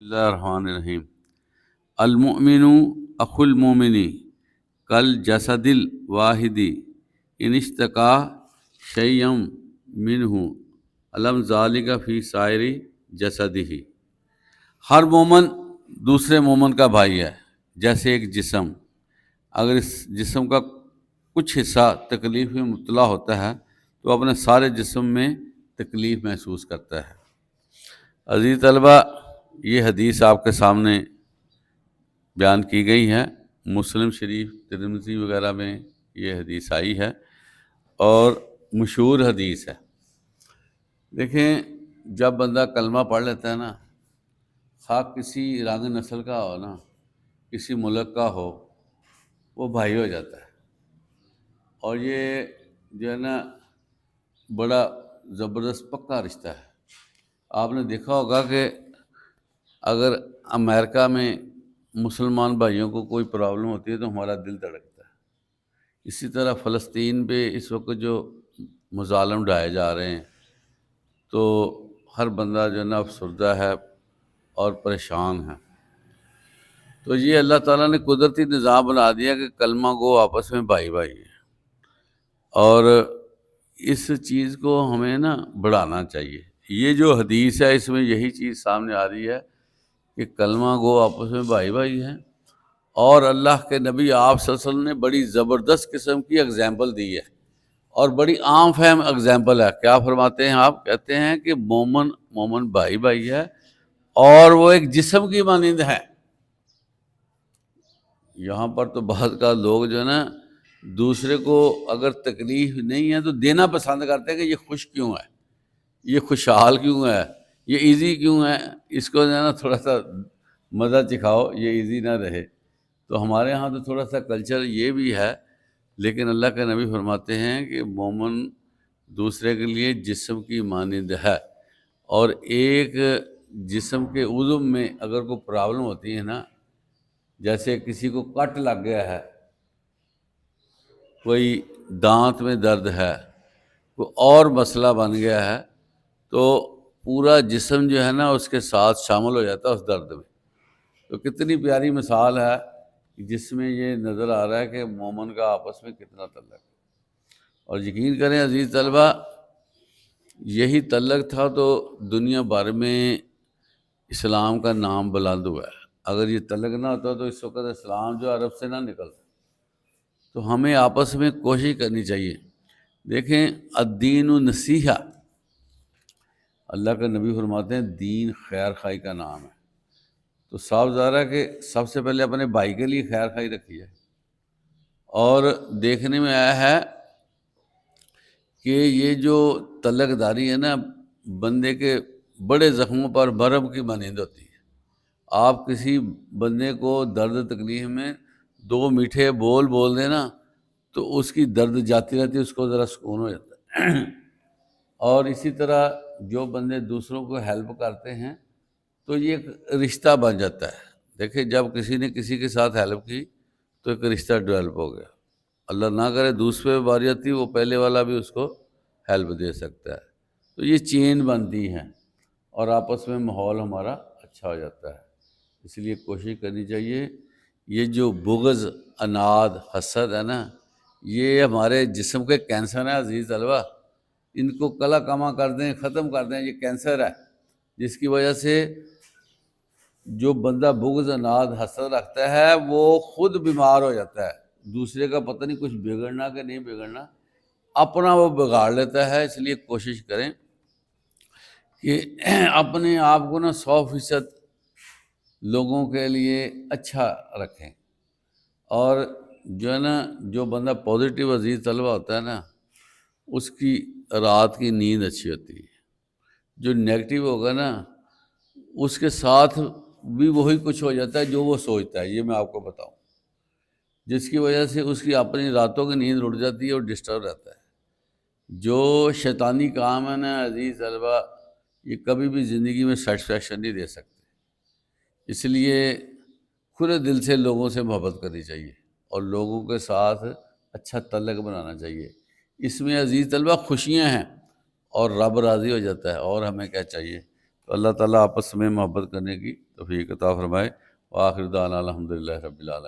اللہ الرحمن الرحیم۔ المؤمن اخو المؤمن کل جسد الواحد ان اشتکا شیئا منہ علم ذالک فی سائر جسدہ۔ ہر مومن دوسرے مومن کا بھائی ہے، جیسے ایک جسم، اگر اس جسم کا کچھ حصہ تکلیف میں مبتلا ہوتا ہے تو اپنے سارے جسم میں تکلیف محسوس کرتا ہے۔ عزیز طلبہ، یہ حدیث آپ کے سامنے بیان کی گئی ہے، مسلم شریف، ترمذی وغیرہ میں یہ حدیث آئی ہے اور مشہور حدیث ہے۔ دیکھیں، جب بندہ کلمہ پڑھ لیتا ہے نا، خواہ کسی رنگ نسل کا ہو نا، کسی ملک کا ہو، وہ بھائی ہو جاتا ہے۔ اور یہ جو ہے نا بڑا زبردست پکا رشتہ ہے۔ آپ نے دیکھا ہوگا کہ اگر امریکہ میں مسلمان بھائیوں کو کوئی پرابلم ہوتی ہے تو ہمارا دل دھڑکتا ہے۔ اسی طرح فلسطین پہ اس وقت جو مظالم ڈھائے جا رہے ہیں تو ہر بندہ جو ہے نا افسردہ ہے اور پریشان ہے۔ تو یہ اللہ تعالیٰ نے قدرتی نظام بنا دیا کہ کلمہ گو آپس میں بھائی بھائی ہیں، اور اس چیز کو ہمیں نا بڑھانا چاہیے۔ یہ جو حدیث ہے اس میں یہی چیز سامنے آ رہی ہے کہ کلمہ گو آپس میں بھائی بھائی ہیں، اور اللہ کے نبی آپ صلی اللہ علیہ وسلم نے بڑی زبردست قسم کی اگزامپل دی ہے، اور بڑی عام فہم اگزامپل ہے۔ کیا فرماتے ہیں آپ؟ کہتے ہیں کہ مومن بھائی بھائی ہے اور وہ ایک جسم کی مانند ہے۔ یہاں پر تو بعض کا لوگ جو ہے نا دوسرے کو اگر تکلیف نہیں ہے تو دینا پسند کرتے ہیں کہ یہ خوش کیوں ہے، یہ خوشحال کیوں ہے، یہ ایزی کیوں ہے، اس کو جو ہے نا تھوڑا سا مزہ چکھاؤ، یہ ایزی نہ رہے۔ تو ہمارے ہاں تو تھوڑا سا کلچر یہ بھی ہے، لیکن اللہ کے نبی فرماتے ہیں کہ مومن دوسرے کے لیے جسم کی مانند ہے، اور ایک جسم کے عضو میں اگر کوئی پرابلم ہوتی ہے نا، جیسے کسی کو کٹ لگ گیا ہے، کوئی دانت میں درد ہے، کوئی اور مسئلہ بن گیا ہے، تو پورا جسم جو ہے نا اس کے ساتھ شامل ہو جاتا ہے اس درد میں۔ تو کتنی پیاری مثال ہے جس میں یہ نظر آ رہا ہے کہ مومن کا آپس میں کتنا تعلق ہے۔ اور یقین کریں عزیز طلبہ، یہی تعلق تھا تو دنیا بھر میں اسلام کا نام بلند ہوا ہے۔ اگر یہ تعلق نہ ہوتا تو اس وقت اسلام جو عرب سے نہ نکلتا۔ تو ہمیں آپس میں کوشش کرنی چاہیے۔ دیکھیں، الدین النصیحہ، اللہ کا نبی فرماتے ہیں دین خیر خواہی کا نام ہے۔ تو صاف ظاہر ہے کہ سب سے پہلے اپنے بھائی کے لیے خیر خواہی رکھی ہے۔ اور دیکھنے میں آیا ہے کہ یہ جو تعلق داری ہے نا، بندے کے بڑے زخموں پر مرہم کی مانند ہوتی ہے۔ آپ کسی بندے کو درد تکلیف میں دو میٹھے بول دیں نا تو اس کی درد جاتی رہتی ہے، اس کو ذرا سکون ہو جاتا ہے۔ اور اسی طرح جو بندے دوسروں کو ہیلپ کرتے ہیں تو یہ ایک رشتہ بن جاتا ہے۔ دیکھیں، جب کسی نے کسی کے ساتھ ہیلپ کی تو ایک رشتہ ڈیولپ ہو گیا۔ اللہ نہ کرے دوسرے پہ باری آتی، وہ پہلے والا بھی اس کو ہیلپ دے سکتا ہے۔ تو یہ چین بنتی ہے اور آپس میں ماحول ہمارا اچھا ہو جاتا ہے۔ اس لیے کوشش کرنی چاہیے، یہ جو بغض، اناد، حسد ہے نا، یہ ہمارے جسم کے کینسر ہے عزیز طلبہ۔ ان کو کلا کما کر دیں، ختم کر دیں، یہ کینسر ہے، جس کی وجہ سے جو بندہ بغض، اناد، حسد رکھتا ہے وہ خود بیمار ہو جاتا ہے۔ دوسرے کا پتہ نہیں کچھ بگڑنا کہ نہیں بگڑنا، اپنا وہ بگاڑ لیتا ہے۔ اس لیے کوشش کریں کہ اپنے آپ کو نا 100% لوگوں کے لیے اچھا رکھیں۔ اور جو ہے نا جو بندہ پازیٹیو عزیز طلبہ ہوتا ہے نا، اس کی رات کی نیند اچھی ہوتی ہے۔ جو نیگیٹو ہوگا نا اس کے ساتھ بھی وہی کچھ ہو جاتا ہے جو وہ سوچتا ہے، یہ میں آپ کو بتاؤں، جس کی وجہ سے اس کی اپنی راتوں کی نیند اڑ جاتی ہے اور ڈسٹرب رہتا ہے۔ جو شیطانی کام ہے نا عزیز طلبہ، یہ کبھی بھی زندگی میں سیٹسفیکشن نہیں دے سکتے۔ اس لیے کھلے دل سے لوگوں سے محبت کرنی چاہیے اور لوگوں کے ساتھ اچھا تعلق بنانا چاہیے۔ اس میں عزیز طلبہ خوشیاں ہیں اور رب راضی ہو جاتا ہے، اور ہمیں کیا چاہیے؟ تو اللہ تعالیٰ آپس میں محبت کرنے کی توفیق عطا فرمائے۔ وآخر دعوانا الحمدللہ رب العالمین۔